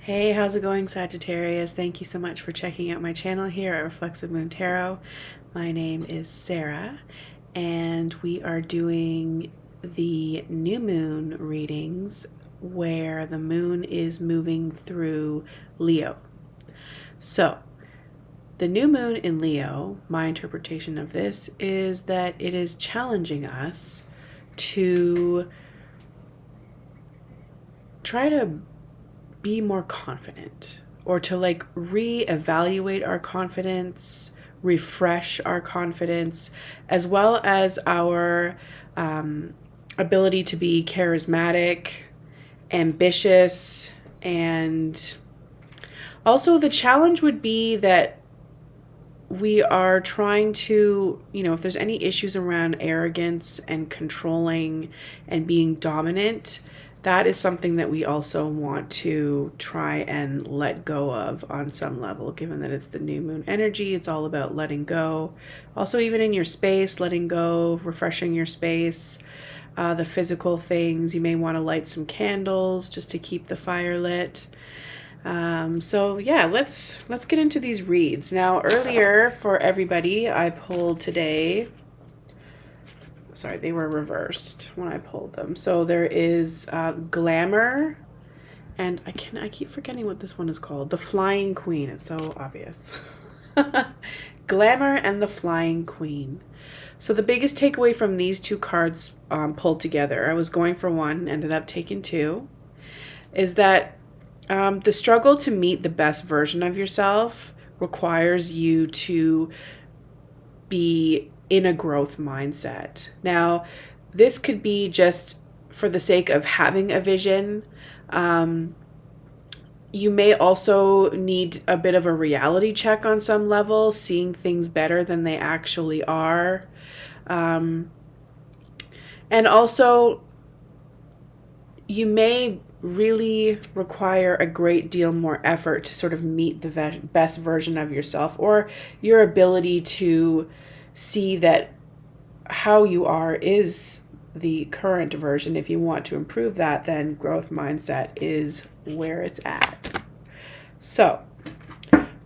Hey, how's it going, Sagittarius? Thank you so much for checking out my channel here at Reflexive Moon Tarot. My name is Sarah, and we are doing the new moon readings where the moon is moving through Leo. So, the new moon in Leo, my interpretation of this is that it is challenging us to try to be more confident, or to reevaluate our confidence, refresh our confidence, as well as our ability to be charismatic, ambitious. And also the challenge would be that we are trying to, if there's any issues around arrogance and controlling and being dominant, that is something that we also want to try and let go of on some level, given that it's the new moon energy. It's all about letting go. Also, even in your space, letting go, refreshing your space, the physical things. You may want to light some candles just to keep the fire lit. So yeah, let's get into these reads. Now, earlier for everybody, I pulled today. Sorry, they were reversed when I pulled them. So there is Glamour, and I keep forgetting what this one is called. The Flying Queen. It's so obvious. Glamour and the Flying Queen. So the biggest takeaway from these two cards pulled together, I was going for one, ended up taking two, is that the struggle to meet the best version of yourself requires you to be in a growth mindset. Now, this could be just for the sake of having a vision. You may also need a bit of a reality check on some level, seeing things better than they actually are. And also, you may really require a great deal more effort to sort of meet the best version of yourself, or your ability to see that how you are is the current version. If you want to improve that, then growth mindset is where it's at. So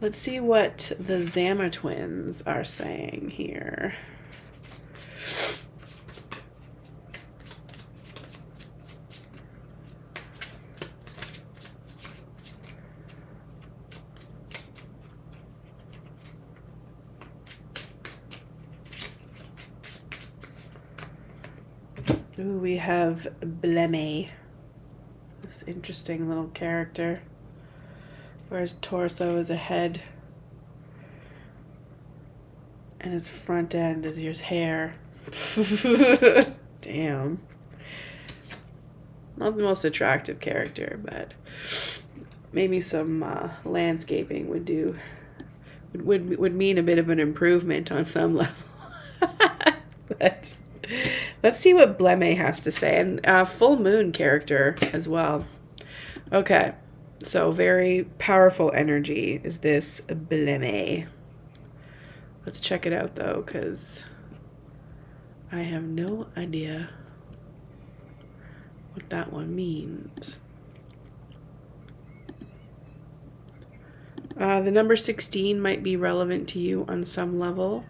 let's see what the Zama twins are saying here. Ooh, we have Bleme, this interesting little character, where his torso is a head and his front end is his hair. Damn. Not the most attractive character, but maybe some landscaping would do. Would mean a bit of an improvement on some level. But let's see what Bleme has to say. And full moon character as well. Okay, so very powerful energy is this Bleme. Let's check it out though, because I have no idea what that one means. The number 16 might be relevant to you on some level.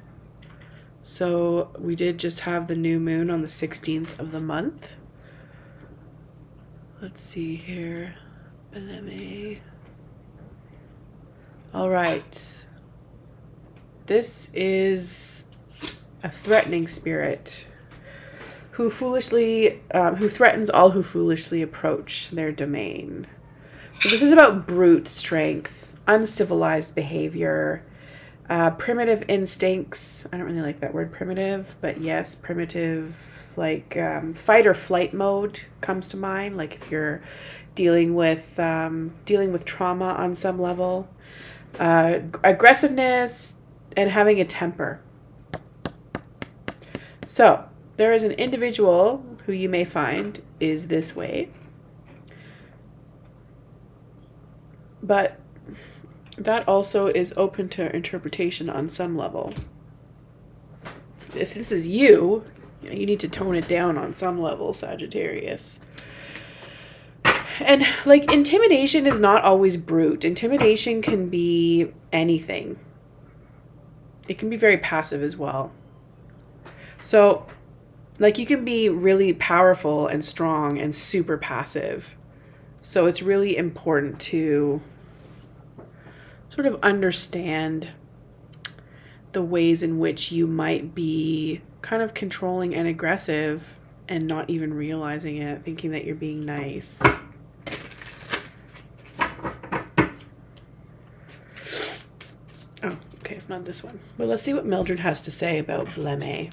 So we did just have the new moon on the 16th of the month. Let's see here. All right. This is a threatening spirit who threatens all who foolishly approach their domain. So this is about brute strength, uncivilized behavior, primitive instincts. I don't really like that word primitive, but yes, primitive, like fight or flight mode comes to mind. Like if you're dealing with trauma on some level, aggressiveness, and having a temper. So there is an individual who you may find is this way, but that also is open to interpretation on some level. If this is you, you need to tone it down on some level, Sagittarius. And like intimidation is not always brute. Intimidation can be anything. It can be very passive as well. So like you can be really powerful and strong and super passive. So it's really important to sort of understand the ways in which you might be kind of controlling and aggressive and not even realizing it, thinking that you're being nice. Oh, okay, not this one. But let's see what Mildred has to say about bleme.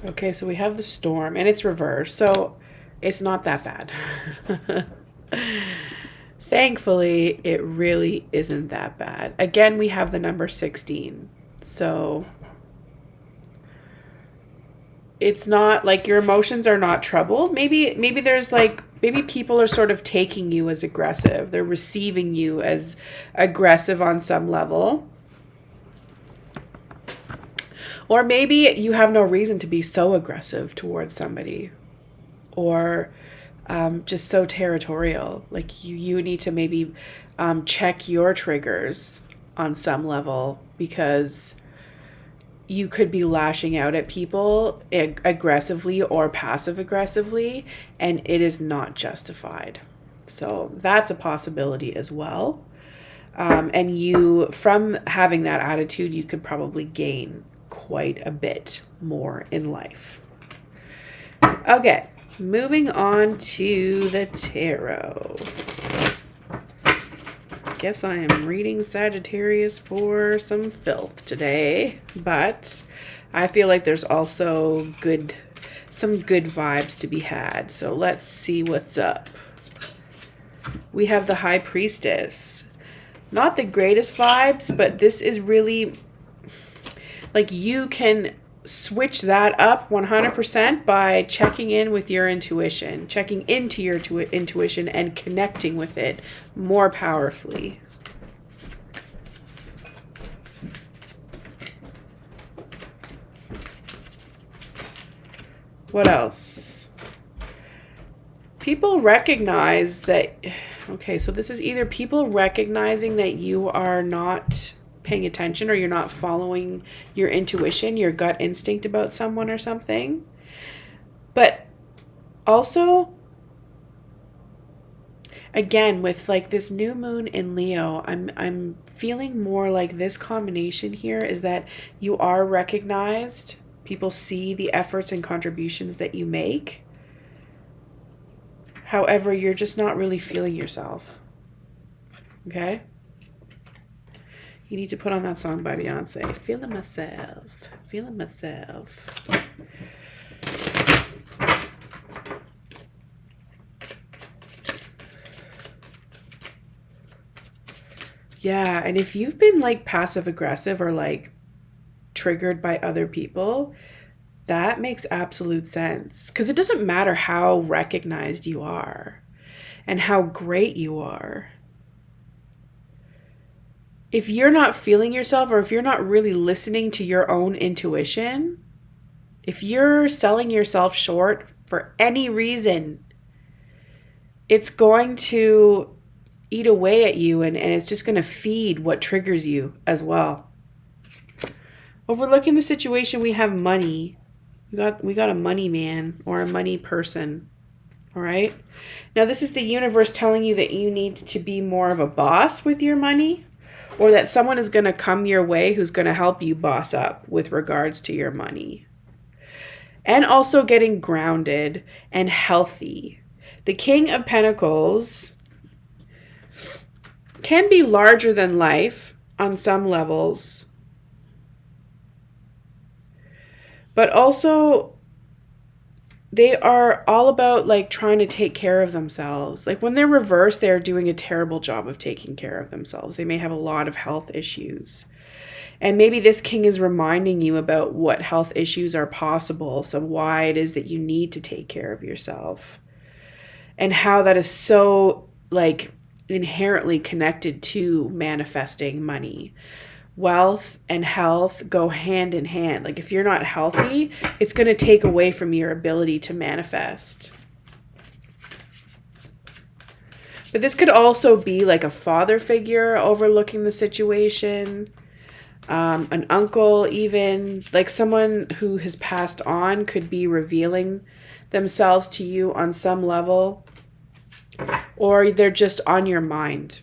Okay, so we have the storm, and it's reversed, so it's not that bad. Thankfully, it really isn't that bad. Again, we have the number 16, so it's not like your emotions are not troubled. Maybe there's like, maybe people are sort of taking you as aggressive. They're receiving you as aggressive on some level. Or maybe you have no reason to be so aggressive towards somebody, or just so territorial. Like you need to maybe check your triggers on some level, because you could be lashing out at people aggressively or passive aggressively, and it is not justified. So that's a possibility as well. And you, from having that attitude, you could probably gain quite a bit more in life. Okay, moving on to the tarot. Guess I am reading Sagittarius for some filth today, but I feel like there's also some good vibes to be had. So let's see what's up. We have the High Priestess. Not the greatest vibes, but this is really like you can switch that up 100% by checking in with your intuition, checking into your intuition and connecting with it more powerfully. What else? People recognize that, okay, so this is either people recognizing that you are not paying attention, or you're not following your intuition, your gut instinct about someone or something. But also, again, with like this new moon in Leo, I'm feeling more like this combination here is that you are recognized. People see the efforts and contributions that you make. However, you're just not really feeling yourself. Okay? You need to put on that song by Beyonce. Feeling myself. Feeling myself. Yeah, and if you've been like passive aggressive or like triggered by other people, that makes absolute sense. Because it doesn't matter how recognized you are and how great you are. If you're not feeling yourself, or if you're not really listening to your own intuition, if you're selling yourself short for any reason, it's going to eat away at you, and it's just going to feed what triggers you as well. Overlooking the situation, we have money. We got a money man or a money person. All right. Now, this is the universe telling you that you need to be more of a boss with your money, or that someone is going to come your way who's going to help you boss up with regards to your money. And also getting grounded and healthy. The King of Pentacles can be larger than life on some levels, but also they are all about like trying to take care of themselves. Like when they're reversed, they're doing a terrible job of taking care of themselves. They may have a lot of health issues. And maybe this king is reminding you about what health issues are possible. So why it is that you need to take care of yourself. And how that is so like inherently connected to manifesting money. Wealth and health go hand in hand. Like if you're not healthy, it's going to take away from your ability to manifest. But this could also be like a father figure overlooking the situation, an uncle, even like someone who has passed on could be revealing themselves to you on some level, or they're just on your mind.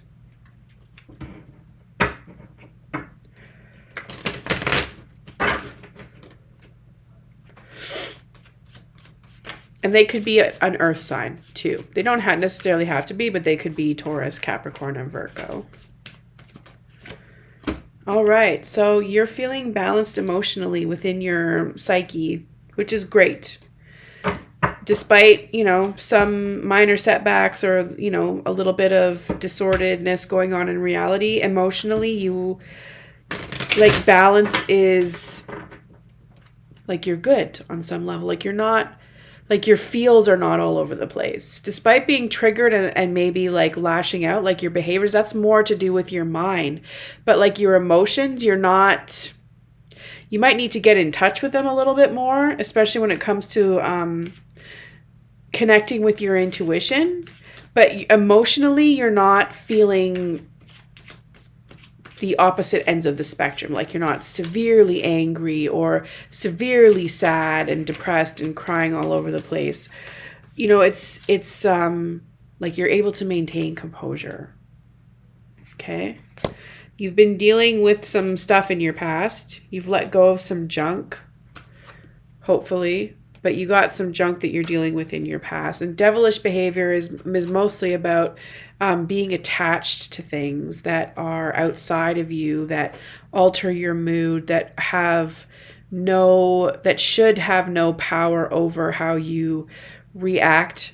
And they could be an earth sign too. They don't necessarily have to be, but they could be Taurus, Capricorn, and Virgo. All right, so you're feeling balanced emotionally within your psyche, which is great. Despite, some minor setbacks or, a little bit of disorderedness going on in reality, emotionally, you, like, balance is, like, you're good on some level. Like, you're not, like, your feels are not all over the place. Despite being triggered and maybe, like, lashing out, like, your behaviors, that's more to do with your mind. But, like, your emotions, you're not, you might need to get in touch with them a little bit more, especially when it comes to, connecting with your intuition, but emotionally you're not feeling the opposite ends of the spectrum. Like you're not severely angry or severely sad and depressed and crying all over the place. It's like you're able to maintain composure. Okay? You've been dealing with some stuff in your past. You've let go of some junk, hopefully. But you got some junk that you're dealing with in your past. And devilish behavior is mostly about being attached to things that are outside of you, that alter your mood, that should have no power over how you react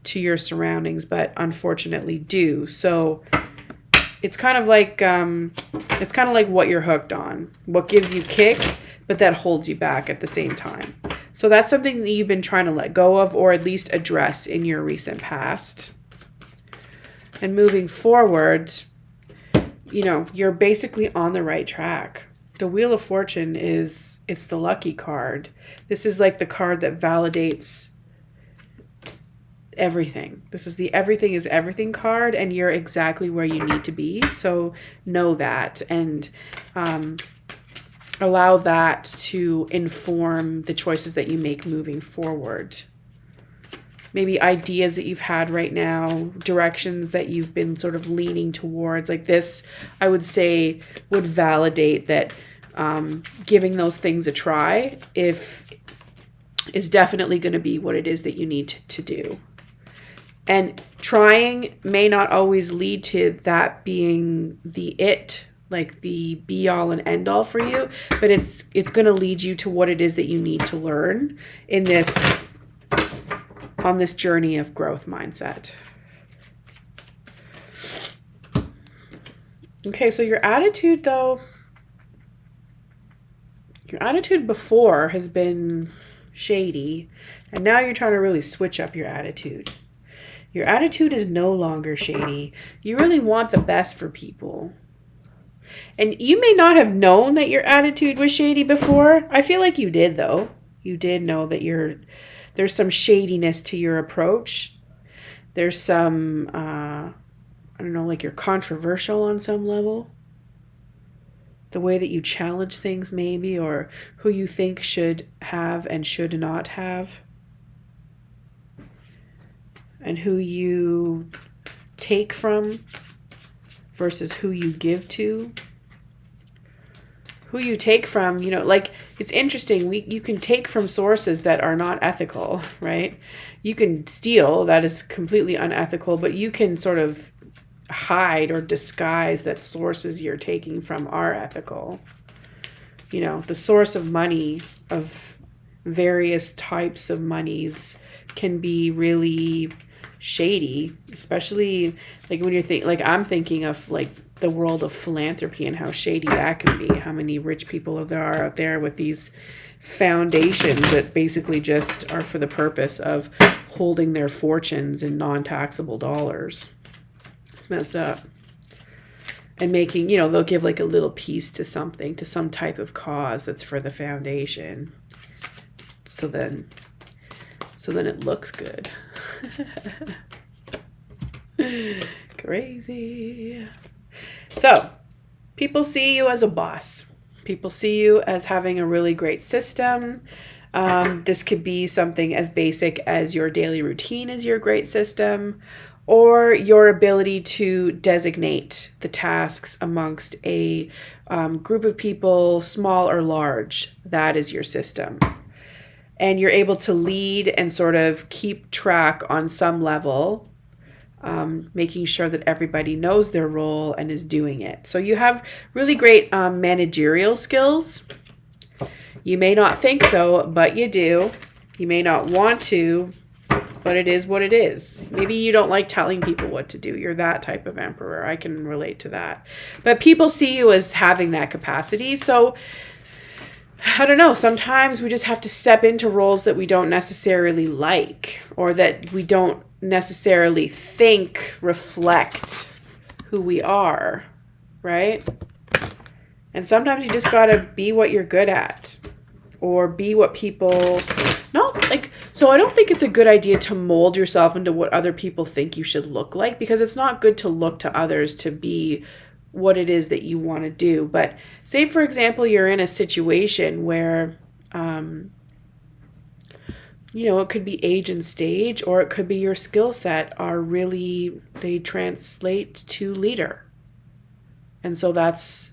to your surroundings, but unfortunately do. So it's kind of like what you're hooked on, what gives you kicks, but that holds you back at the same time. So that's something that you've been trying to let go of, or at least address in your recent past. And moving forward, you're basically on the right track. The Wheel of Fortune it's the lucky card. This is like the card that validates everything. This is the everything is everything card, and you're exactly where you need to be. So know that, and allow that to inform the choices that you make moving forward. Maybe ideas that you've had right now, directions that you've been sort of leaning towards. Like this, I would say, would validate that giving those things a try is definitely going to be what it is that you need to do. And trying may not always lead to that being like the be all and end all for you, but it's going to lead you to what it is that you need to learn on this journey of growth mindset. Okay, so your attitude before has been shady, and now you're trying to really switch up your attitude. Your attitude is no longer shady. You really want the best for people. And you may not have known that your attitude was shady before. I feel like you did, though. You did know that there's some shadiness to your approach. There's some, like you're controversial on some level. The way that you challenge things maybe, or who you think should have and should not have. And who you take from versus who you give to. Who you take from, it's interesting. You can take from sources that are not ethical, right? You can steal, that is completely unethical, but you can sort of hide or disguise that sources you're taking from are ethical. The source of money, of various types of monies, can be really shady, especially like when I'm thinking of like the world of philanthropy and how shady that can be. How many rich people there are out there with these foundations that basically just are for the purpose of holding their fortunes in non-taxable dollars. It's messed up. And making, you know, they'll give like a little piece to something, to some type of cause that's for the foundation. So then it looks good. Crazy. So, people see you as a boss. People see you as having a really great system. This could be something as basic as your daily routine is your great system, or your ability to designate the tasks amongst a group of people, small or large. That is your system. And you're able to lead and sort of keep track on some level, making sure that everybody knows their role and is doing it. So you have really great managerial skills. You may not think so, but you do. You may not want to, but it is what it is. Maybe you don't like telling people what to do. You're that type of emperor. I can relate to that. But people see you as having that capacity. So I don't know, sometimes we just have to step into roles that we don't necessarily like, or that we don't necessarily think reflect who we are, right? And sometimes you just gotta be what you're good at, or be what people, so I don't think it's a good idea to mold yourself into what other people think you should look like, because it's not good to look to others to be what it is that you want to do. But say, for example, you're in a situation where, it could be age and stage, or it could be your skill set are really, they translate to leader. And so that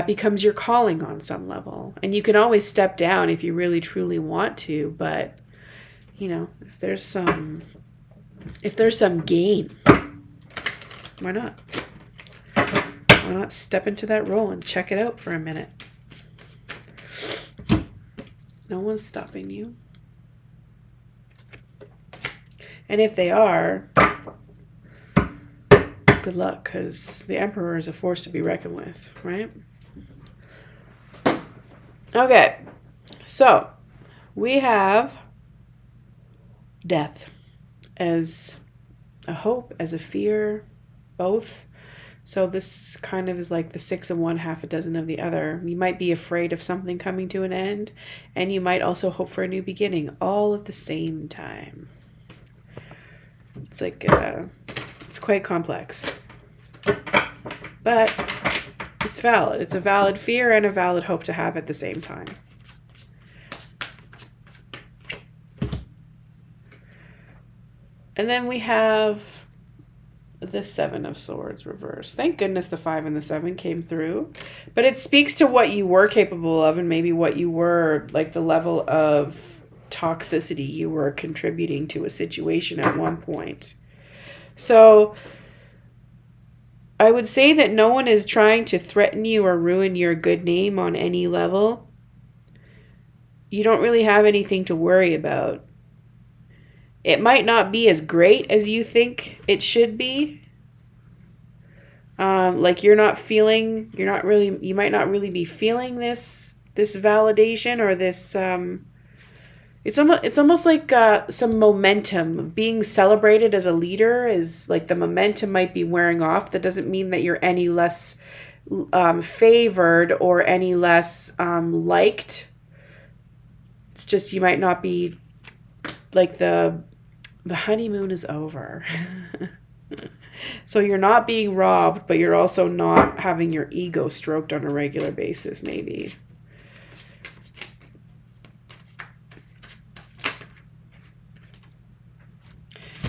becomes your calling on some level. And you can always step down if you really truly want to, but if there's some gain, why not? Why not step into that role and check it out for a minute? No one's stopping you. And if they are, good luck, because the Emperor is a force to be reckoned with, right? Okay, so we have death as a hope, as a fear, both. So this kind of is like the 6 of one, half a dozen of the other. You might be afraid of something coming to an end, and you might also hope for a new beginning, all at the same time. It's like, it's quite complex. But it's valid. It's a valid fear and a valid hope to have at the same time. And then we have the 7 of Swords reversed. Thank goodness the 5 and the 7 came through. But it speaks to what you were capable of, and maybe what you were, like the level of toxicity you were contributing to a situation at one point. So I would say that no one is trying to threaten you or ruin your good name on any level. You don't really have anything to worry about. It might not be as great as you think it should be. Like you might not really be feeling this validation, or this, it's almost like some momentum being celebrated as a leader is like the momentum might be wearing off. That doesn't mean that you're any less favored or any less liked. It's just you might not be like the honeymoon is over. So you're not being robbed, but you're also not having your ego stroked on a regular basis, maybe.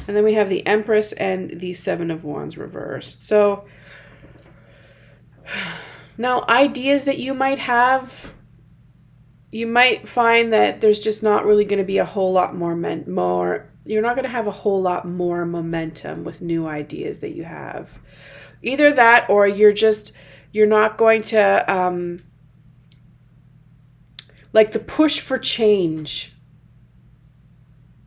And then we have the Empress and the 7 of Wands reversed. So now ideas that you might have, you might find that there's just not really going to be a whole lot more you're not going to have a whole lot more momentum with new ideas that you have. Either that, or you're not going to, like the push for change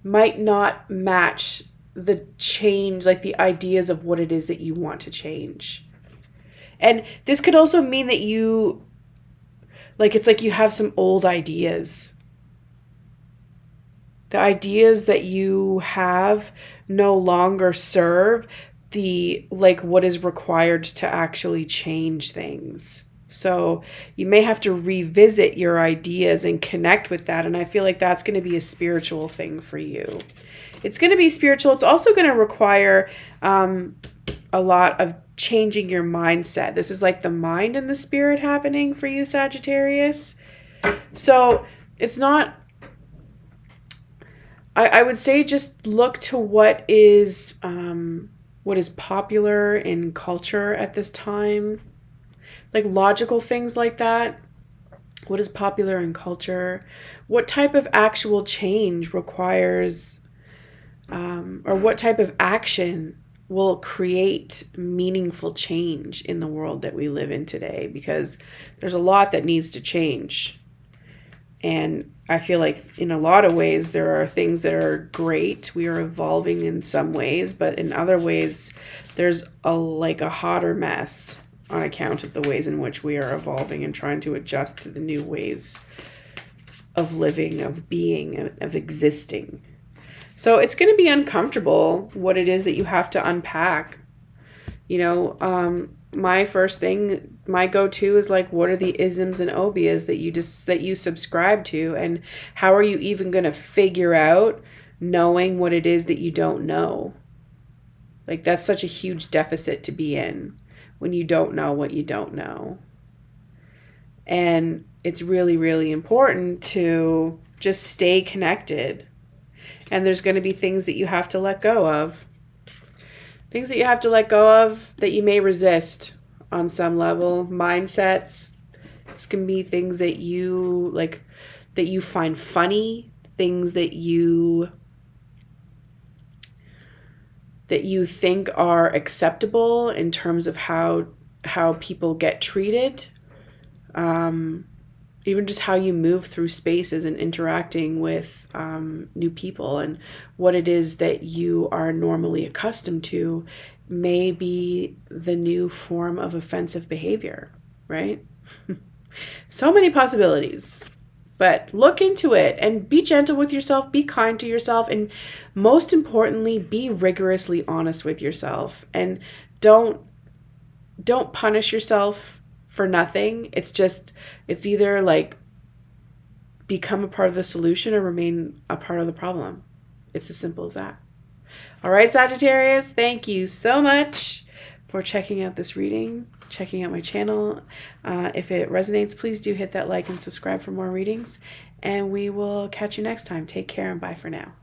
might not match the change, like the ideas of what it is that you want to change. And this could also mean that it's like you have some old ideas. The ideas that you have no longer serve. what is required to actually change things. So you may have to revisit your ideas and connect with that. And I feel like that's going to be a spiritual thing for you. It's going to be spiritual. It's also going to require a lot of changing your mindset. This is like the mind and the spirit happening for you, Sagittarius. So it's not, I would say just look to what is popular in culture at this time. Like logical things like that. What is popular in culture? What type of actual change requires, or what type of action will create meaningful change in the world that we live in today? Because there's a lot that needs to change. And I feel like in a lot of ways, there are things that are great. We are evolving in some ways, but in other ways, there's a hotter mess on account of the ways in which we are evolving and trying to adjust to the new ways of living, of being, of existing. So it's going to be uncomfortable what it is that you have to unpack. My first thing, my go-to is like, what are the isms and obias that you subscribe to, and how are you even going to figure out knowing what it is that you don't know? Like, that's such a huge deficit to be in when you don't know what you don't know. And it's really, really important to just stay connected. And there's going to be things that you have to let go of. Things that you have to let go of that you may resist on some level. Mindsets. This can be things that you that you find funny, things that you think are acceptable in terms of how people get treated. Even just how you move through spaces and interacting with new people, and what it is that you are normally accustomed to may be the new form of offensive behavior, right? So many possibilities. But look into it and be gentle with yourself, be kind to yourself, and most importantly, be rigorously honest with yourself. And don't punish yourself for nothing. It's either like become a part of the solution or remain a part of the problem. It's as simple as that. All right, Sagittarius, thank you so much for checking out this reading, checking out my channel. If it resonates, please do hit that like and subscribe for more readings, and we will catch you next time. Take care and bye for now.